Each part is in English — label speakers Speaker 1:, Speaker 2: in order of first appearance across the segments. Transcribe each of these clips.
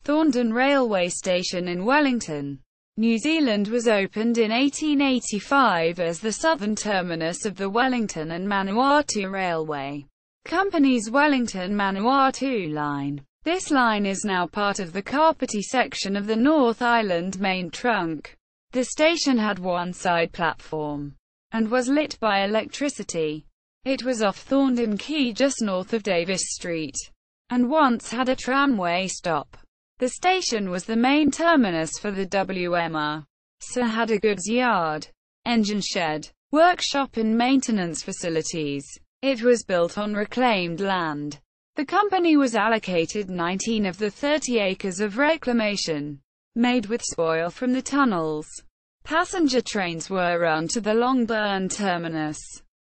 Speaker 1: Thorndon Railway Station in Wellington, New Zealand was opened in 1885 as the southern terminus of the Wellington and Manawatu Railway Company's Wellington-Manawatu line. This line is now part of the Kapiti section of the North Island main trunk. The station had one side platform and was lit by electricity. It was off Thorndon Quay just north of Davis Street, and once had a tramway stop. The station was the main terminus for the WMR, so had a goods yard, engine shed, workshop and maintenance facilities. It was built on reclaimed land. The company was allocated 19 of the 30 acres of reclamation, made with spoil from the tunnels. Passenger trains were run to the Longburn terminus,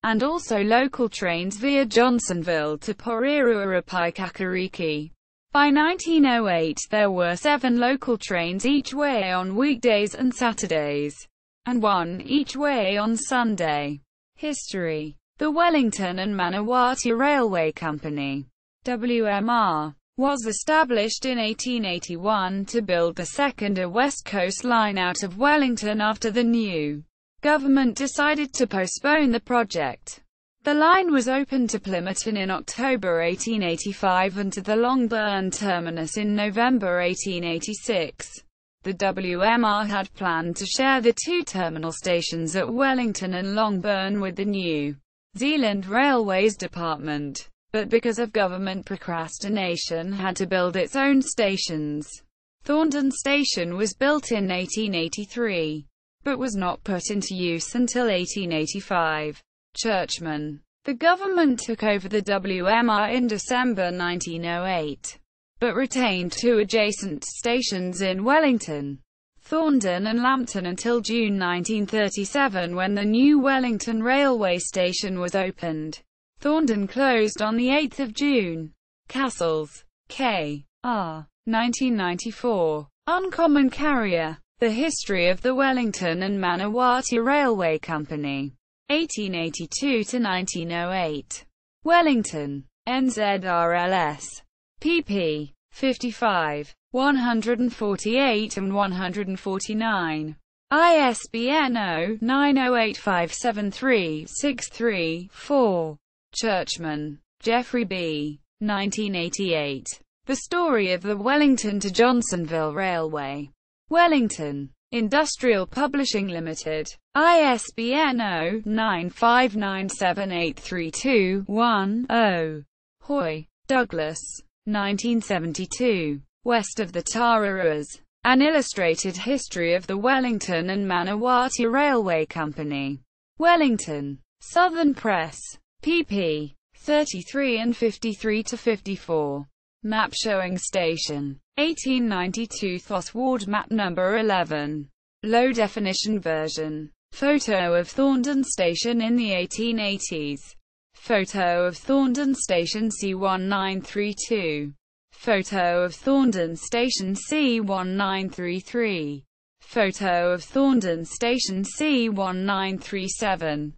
Speaker 1: and also local trains via Johnsonville to Porirua or Paekakariki. By 1908 there were 7 local trains each way on weekdays and Saturdays, and 1 each way on Sunday. History. The Wellington and Manawatu Railway Company, WMR, was established in 1881 to build the second West Coast line out of Wellington after the new government decided to postpone the project. The line was opened to Plymouth in October 1885 and to the Longburn terminus in November 1886. The WMR had planned to share the 2 terminal stations at Wellington and Longburn with the New Zealand Railways Department, but because of government procrastination had to build its own stations. Thorndon Station was built in 1883, but was not put into use until 1885. Churchman. The government took over the WMR in December 1908, but retained 2 adjacent stations in Wellington, Thorndon and Lambton until June 1937 when the new Wellington Railway Station was opened. Thorndon closed on 8 June. Castles. K.R. 1994. Uncommon Carrier. The History of the Wellington and Manawatu Railway Company. 1882 to 1908. Wellington. NZRLS. pp. 55, 148 and 149. ISBN 0-908573-63-4. Churchman, Geoffrey B. 1988. The Story of the Wellington to Johnsonville Railway. Wellington. Industrial Publishing Limited. ISBN 0-9597832-1-0. Hoy, Douglas. 1972. West of the Tararuas. An Illustrated History of the Wellington and Manawatu Railway Company. Wellington. Southern Press. pp. 33 and 53-54. Map showing station. 1892 Thosward Map number 11. Low definition version. Photo of Thorndon Station in the 1880s. Photo of Thorndon Station C1932. Photo of Thorndon Station C1933. Photo of Thorndon Station C1937.